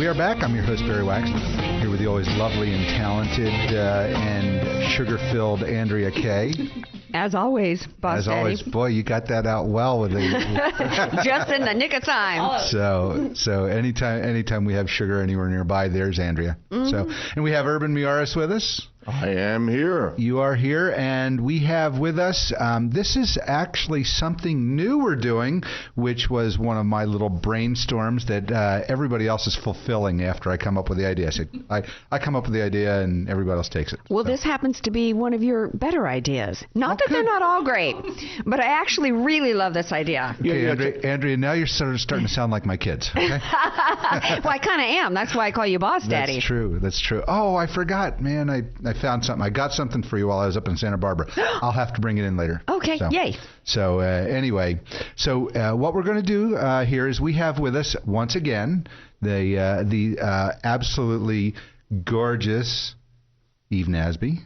We are back. I'm your host, Barry Waxler, here with the always lovely and talented and sugar-filled Andrea Kay. As always, Boss As Daddy. always, boy, you got that out well with the Just in the nick of time. So anytime we have sugar anywhere nearby, there's Andrea. So, and we have Urban Miaris with us. I am here. You are here, and we have with us, this is actually something new we're doing, which was one of my little brainstorms that everybody else is fulfilling after I come up with the idea. I come up with the idea, and everybody else takes it. Well, this happens to be one of your better ideas. Not that they're not all great, but I actually really love this idea. Okay, Andrea, now you're sort of starting to sound like my kids. Okay? Well, I kind of am. That's why I call you Boss Daddy. That's true. Oh, I forgot, man. I found something. I got something for you while I was up in Santa Barbara. I'll have to bring it in later. Okay, yay. So anyway, what we're going to do here is we have with us once again the absolutely gorgeous Eve Nasby.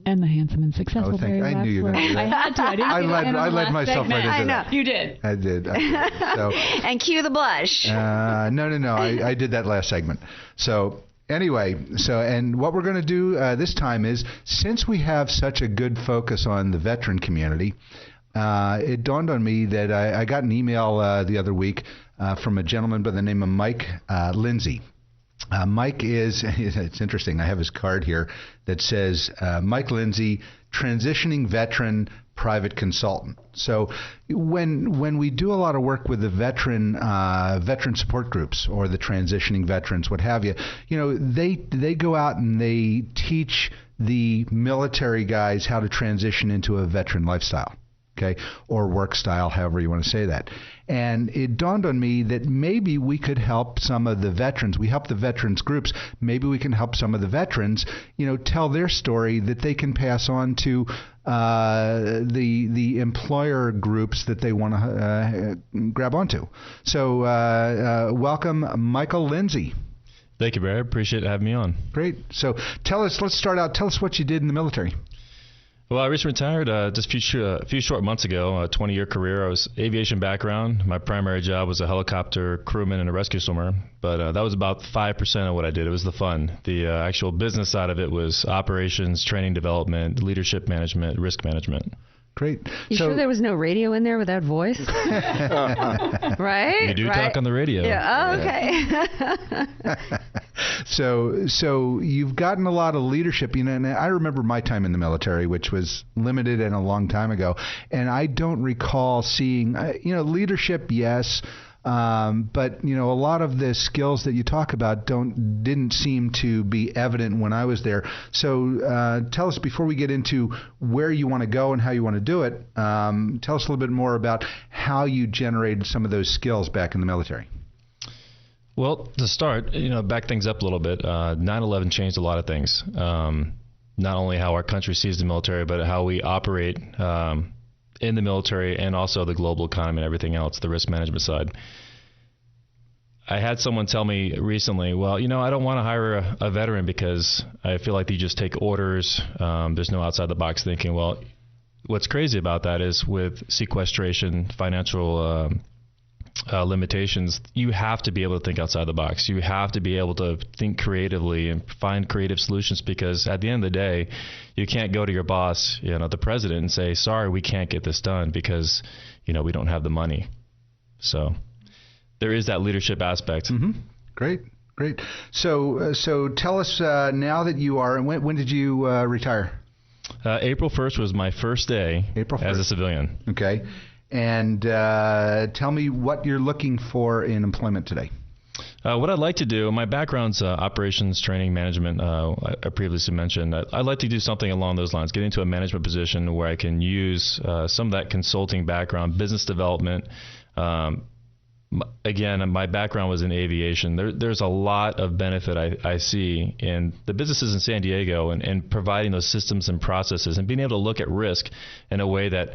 And the handsome and successful Barry Waxler. I knew you were going to do that. I had to. I didn't I led myself right into that. You did. I did. So, and cue the blush. No. I did that last segment. So anyway, and what we're going to do this time is, since we have such a good focus on the veteran community, it dawned on me that I got an email the other week from a gentleman by the name of Mike Lindsey. Mike it's interesting, I have his card here that says, Mike Lindsey, transitioning veteran, private consultant. So when we do a lot of work with the veteran support groups or the transitioning veterans, what have you, they go out and they teach the military guys how to transition into a veteran lifestyle. Okay, or work style, however you want to say that. And it dawned on me that maybe we could help some of the veterans. We help the veterans groups. Maybe we can help some of the veterans, tell their story that they can pass on to the employer groups that they want to grab onto. So welcome, Michael Lindsey. Thank you, Barry. I appreciate having me on. Great. So let's start out. Tell us what you did in the military. Well, I recently retired just a few short months ago, a 20-year career. I was aviation background. My primary job was a helicopter crewman and a rescue swimmer, but that was about 5% of what I did. It was the fun. The actual business side of it was operations, training development, leadership management, risk management. Great. You sure there was no radio in there with that voice? Right? You do talk on the radio. Yeah. Oh, okay. So you've gotten a lot of leadership, and I remember my time in the military, which was limited and a long time ago, and I don't recall seeing, leadership, yes, but a lot of the skills that you talk about didn't seem to be evident when I was there. So tell us, before we get into where you want to go and how you want to do it, tell us a little bit more about how you generated some of those skills back in the military. Well, to start, back things up a little bit. 9/11 changed a lot of things. Not only how our country sees the military, but how we operate in the military, and also the global economy and everything else, the risk management side. I had someone tell me recently, well, I don't want to hire a veteran because I feel like they just take orders. There's no outside the box thinking. Well, what's crazy about that is with sequestration, financial limitations, you have to be able to think outside the box. You have to be able to think creatively and find creative solutions, because at the end of the day, you can't go to your boss, the president, and say, sorry, we can't get this done because, we don't have the money. So there is that leadership aspect. Mm-hmm. Great. So tell us now that you are, and when did you retire? April 1st was my first day as a civilian. Okay. And tell me what you're looking for in employment today. What I'd like to do, my background's operations, training, management, I previously mentioned. I'd like to do something along those lines, get into a management position where I can use some of that consulting background, business development. Again, my background was in aviation. There's a lot of benefit I see in the businesses in San Diego and providing those systems and processes and being able to look at risk in a way that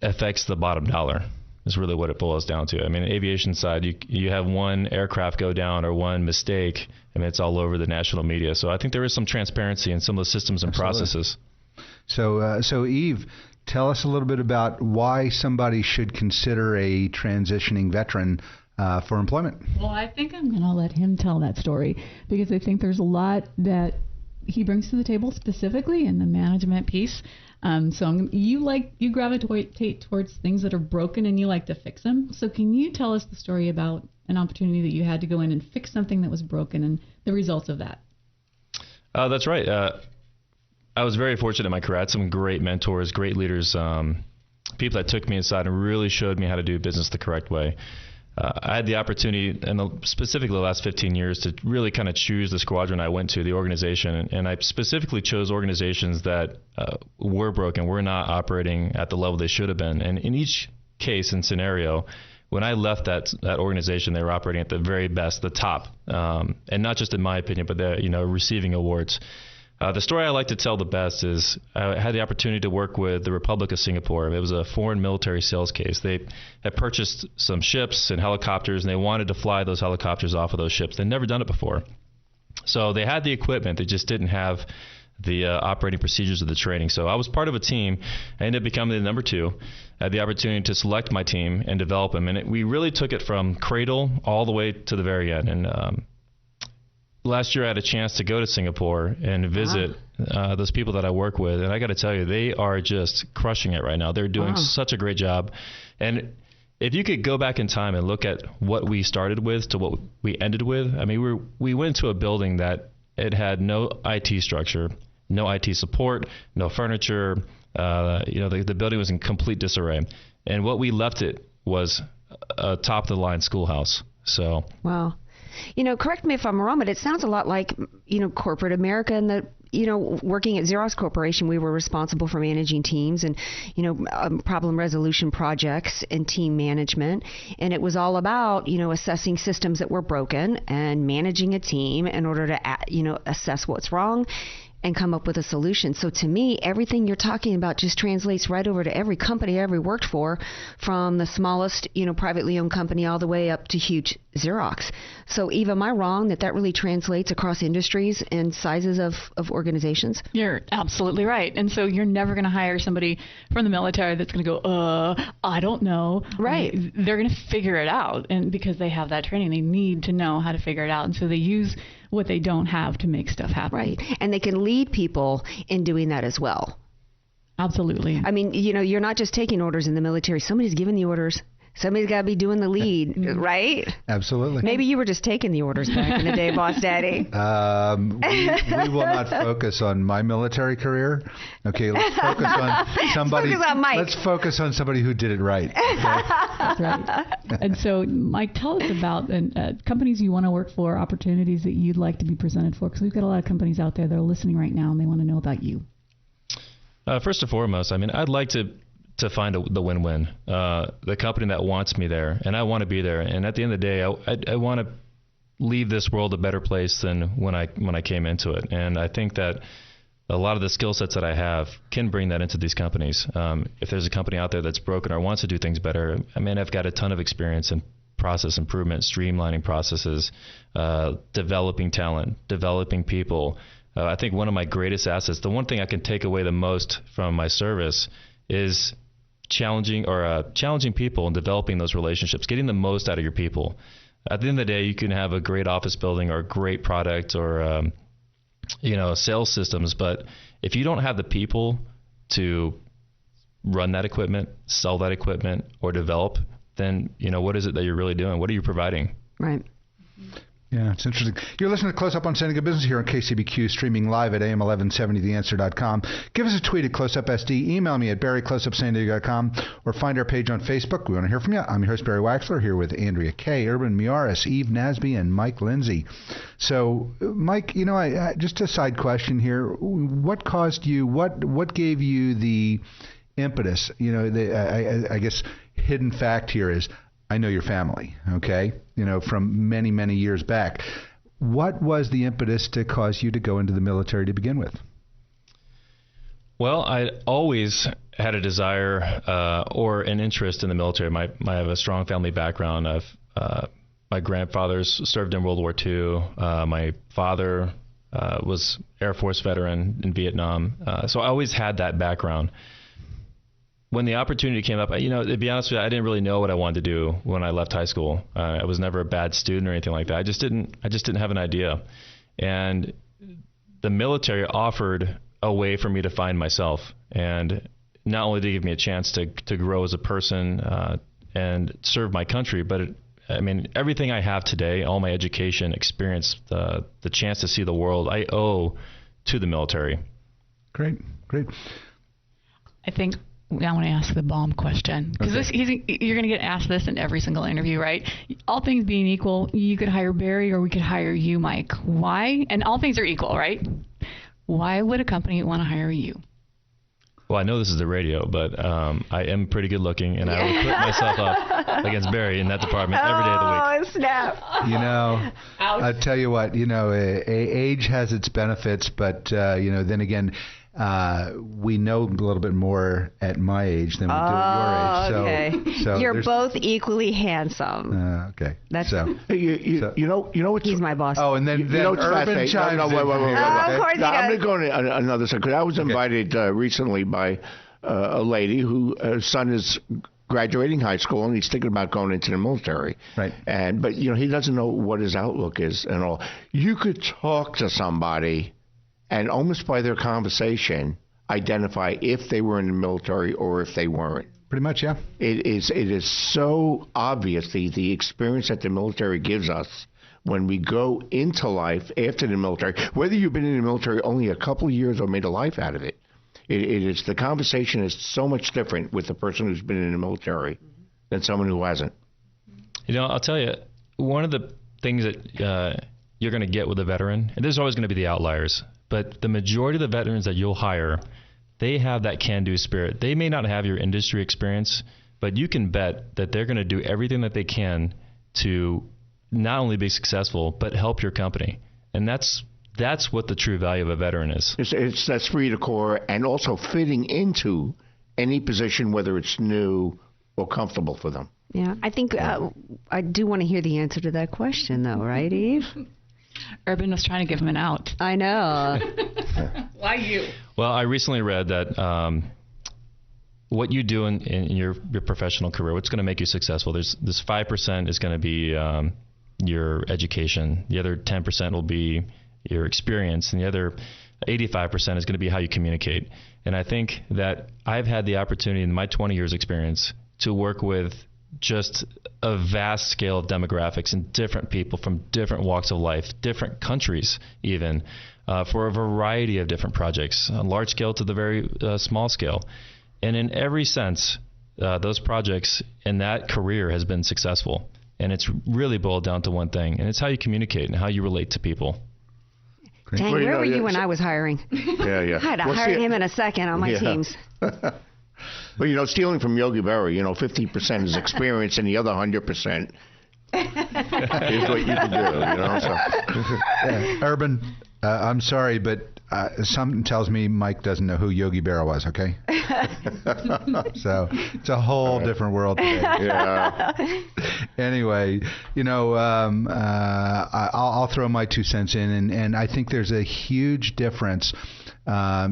affects the bottom dollar is really what it boils down to. I mean, aviation side, you have one aircraft go down or one mistake, it's all over the national media. So I think there is some transparency in some of the systems and processes. So Eve, tell us a little bit about why somebody should consider a transitioning veteran for employment. Well, I think I'm going to let him tell that story because I think there's a lot that he brings to the table specifically in the management piece. You gravitate towards things that are broken and you like to fix them. So can you tell us the story about an opportunity that you had to go in and fix something that was broken and the results of that? That's right. I was very fortunate in my career. I had some great mentors, great leaders, people that took me aside and really showed me how to do business the correct way. I had the opportunity, and specifically the last 15 years, to really kind of choose the squadron I went to, the organization. And I specifically chose organizations that were broken, were not operating at the level they should have been. And in each case and scenario, when I left that organization, they were operating at the very best, the top. And not just in my opinion, but they're receiving awards. The story I like to tell the best is I had the opportunity to work with the Republic of Singapore. It was a foreign military sales case. They had purchased some ships and helicopters, and they wanted to fly those helicopters off of those ships. They'd never done it before. So they had the equipment. They just didn't have the operating procedures of the training. So I was part of a team. I ended up becoming the number 2. I had the opportunity to select my team and develop them. And we really took it from cradle all the way to the very end. And last year I had a chance to go to Singapore and visit those people that I work with. And I got to tell you, they are just crushing it right now. They're doing such a great job. And if you could go back in time and look at what we started with to what we ended with, I mean, we went to a building that it had no IT structure, no IT support, no furniture. The building was in complete disarray. And what we left it was a top-of-the-line schoolhouse. So. Wow. Correct me if I'm wrong, but it sounds a lot like, corporate America and the, working at Xerox Corporation, we were responsible for managing teams and, problem resolution projects and team management. And it was all about, assessing systems that were broken and managing a team in order to, assess what's wrong and come up with a solution. So to me, everything you're talking about just translates right over to every company I ever worked for, from the smallest, privately owned company all the way up to huge Xerox. So Eva, am I wrong that really translates across industries and sizes of organizations? You're absolutely right. And so you're never going to hire somebody from the military that's going to go, I don't know. Right. They're going to figure it out. And because they have that training, they need to know how to figure it out. And so they use what they don't have to make stuff happen. Right. And they can lead people in doing that as well. Absolutely. I mean, you're not just taking orders in the military. Somebody's giving the orders. Somebody's got to be doing the lead, right? Absolutely. Maybe you were just taking the orders back in the day, Boss Daddy. We will not focus on my military career. Okay, let's focus on somebody. Let's focus on somebody who did it right. Okay? That's right. And so, Mike, tell us about companies you want to work for, opportunities that you'd like to be presented for, because we've got a lot of companies out there that are listening right now and they want to know about you. First and foremost, I mean, I'd like to find the win-win, the company that wants me there, and I want to be there. And at the end of the day, I want to leave this world a better place than when I came into it. And I think that a lot of the skill sets that I have can bring that into these companies. If there's a company out there that's broken or wants to do things better, I mean, I've got a ton of experience in process improvement, streamlining processes, developing talent, developing people. I think one of my greatest assets, the one thing I can take away the most from my service, is challenging people and developing those relationships, getting the most out of your people. At the end of the day, you can have a great office building or a great product or sales systems, but if you don't have the people to run that equipment, sell that equipment, or develop, then what is it that you're really doing? What are you providing? Right. Yeah, it's interesting. You're listening to Close Up on San Diego Business here on KCBQ, streaming live at AM1170theanswer.com. Give us a tweet at CloseUpSD. Email me at barry@closeupsandiego.com or find our page on Facebook. We want to hear from you. I'm your host, Barry Waxler, here with Andrea Kay, Urban Miaris, Eve Nasby, and Mike Lindsey. So, Mike, I just a side question here. What caused you, what gave you the impetus? I guess hidden fact here is, I know your family, okay, from many, many years back. What was the impetus to cause you to go into the military to begin with? Well, I always had a desire or an interest in the military. I have a strong family background. My grandfathers served in World War II. My father was Air Force veteran in Vietnam. So I always had that background. when the opportunity came up, to be honest with you, I didn't really know what I wanted to do when I left high school. I was never a bad student or anything like that. I just didn't have an idea. And the military offered a way for me to find myself, and not only to give me a chance to grow as a person and serve my country, but everything I have today, all my education, experience, the chance to see the world, I owe to the military. Great. I think I want to ask the bomb question, because you're going to get asked this in every single interview, right? All things being equal, you could hire Barry or we could hire you, Mike. Why? And all things are equal, right? Why would a company want to hire you? Well, I know this is the radio, but I am pretty good looking, and I will put myself up against Barry in that department every day of the week. Oh, snap. I tell you what, age has its benefits, but, then again, we know a little bit more at my age than we do at your age. Okay. So you're both equally handsome. Okay. That's You know what's he's my boss. Oh, and then Urban chimes in. Of course he does. I'm going to go to another second, because I was invited recently by a lady whose son is graduating high school and he's thinking about going into the military. Right. But he doesn't know what his outlook is and all. You could talk to somebody and almost by their conversation identify if they were in the military or if they weren't. Pretty much, yeah. It is so obvious, the experience that the military gives us when we go into life after the military, whether you've been in the military only a couple of years or made a life out of it. The conversation is so much different with the person who's been in the military than someone who hasn't. I'll tell you, one of the things that you're going to get with a veteran, and there's always going to be the outliers, but the majority of the veterans that you'll hire, they have that can-do spirit. They may not have your industry experience, but you can bet that they're going to do everything that they can to not only be successful, but help your company. And that's what the true value of a veteran is. It's that esprit de corps and also fitting into any position, whether it's new or comfortable for them. Yeah, I think I do want to hear the answer to that question, though, right, Eve? Urban was trying to give him an out. I know. Why you? Well, I recently read that what you do in your professional career, what's going to make you successful, there's this 5% is going to be your education. The other 10% will be your experience, and the other 85% is going to be how you communicate. And I think that I've had the opportunity in my 20 years experience to work with just a vast scale of demographics and different people from different walks of life, different countries even, for a variety of different projects, large scale to the very small scale. And in every sense, those projects and that career has been successful. And it's really boiled down to one thing, and it's how you communicate and how you relate to people. Dang, where were you when I was hiring? Yeah. I'd hire him in a second on my teams. Well, stealing from Yogi Berra, 50% is experience and the other 100% is what you can do, So. Urban, I'm sorry, but something tells me Mike doesn't know who Yogi Berra was, okay? So it's a whole different world today. Yeah. Anyway, I'll throw my 2 cents in, and I think there's a huge difference.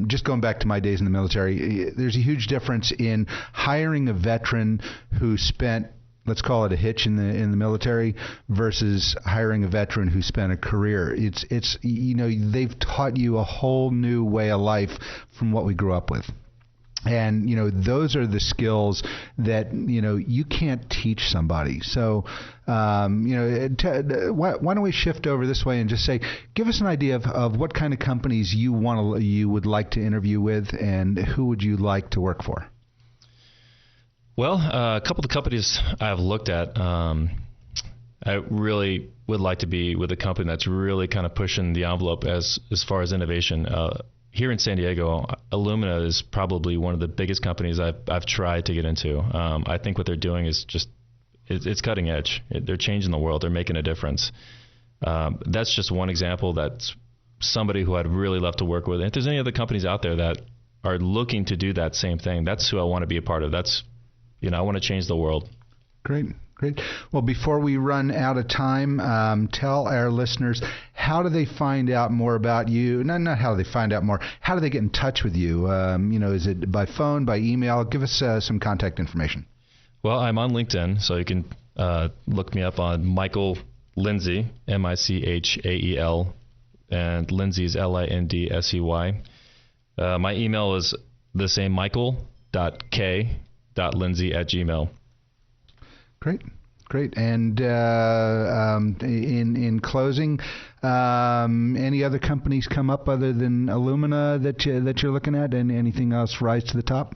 Just going back to my days in the military, there's a huge difference in hiring a veteran who spent, let's call it a hitch in the military, versus hiring a veteran who spent a career. It's they've taught you a whole new way of life from what we grew up with. And, those are the skills that, you can't teach somebody. So, why don't we shift over this way and just say, give us an idea of what kind of companies you would like to interview with, and who would you like to work for? Well, a couple of the companies I've looked at, I really would like to be with a company that's really kind of pushing the envelope as far as innovation. Here in San Diego, Illumina is probably one of the biggest companies I've tried to get into. I think what they're doing is it's cutting edge. They're changing the world. They're making a difference. That's just one example. That's somebody who I'd really love to work with. And if there's any other companies out there that are looking to do that same thing, that's who I want to be a part of. That's, I want to change the world. Great. Well, before we run out of time, tell our listeners how do they find out more about you? Not how do they find out more. How do they get in touch with you? Is it by phone, by email? Give us some contact information. Well, I'm on LinkedIn, so you can look me up on Michael Lindsey, Michael, and Lindsey is Lindsey. My email is the same, michael.k.lindsey@gmail.com. Great. And in closing, any other companies come up other than Illumina that you're looking at, and anything else rise to the top?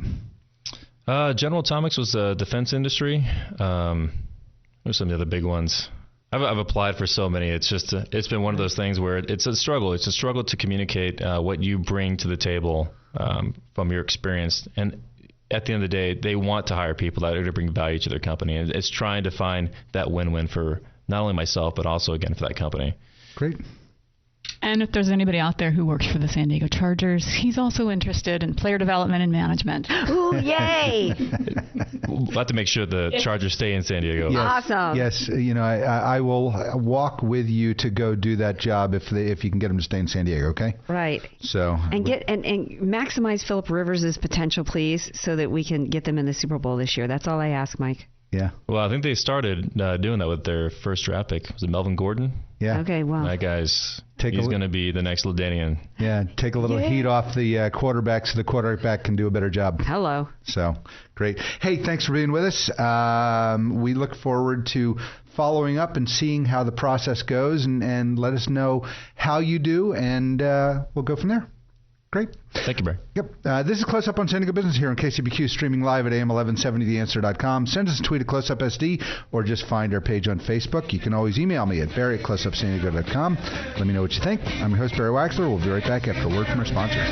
General Atomics was the defense industry. There's some of the other big ones. I've applied for so many. It's just it's been one of those things where it's a struggle. It's a struggle to communicate what you bring to the table from your experience. And at the end of the day, they want to hire people that are going to bring value to their company. And it's trying to find that win-win for not only myself, but also, again, for that company. Great. And if there's anybody out there who works for the San Diego Chargers, he's also interested in player development and management. Ooh, yay! We'll have to make sure the Chargers stay in San Diego. Yes, awesome. Yes, I will walk with you to go do that job if you can get them to stay in San Diego. Okay. Right. So. And maximize Phillip Rivers' potential, please, so that we can get them in the Super Bowl this year. That's all I ask, Mike. Yeah. Well, I think they started doing that with their first draft pick. Was it Melvin Gordon? Yeah. Okay, well. That guy's he's going to be the next LaDainian. Yeah, take a little heat off the quarterback so the quarterback can do a better job. Hello. So, great. Hey, thanks for being with us. We look forward to following up and seeing how the process goes, and let us know how you do, and we'll go from there. Great. Thank you, Barry. Yep. This is Close Up on San Diego Business here on KCBQ, streaming live at AM1170theanswer.com. Send us a tweet at CloseUpSD, or just find our page on Facebook. You can always email me at barry@closeupsandiego.com. Let me know what you think. I'm your host, Barry Waxler. We'll be right back after a word from our sponsors.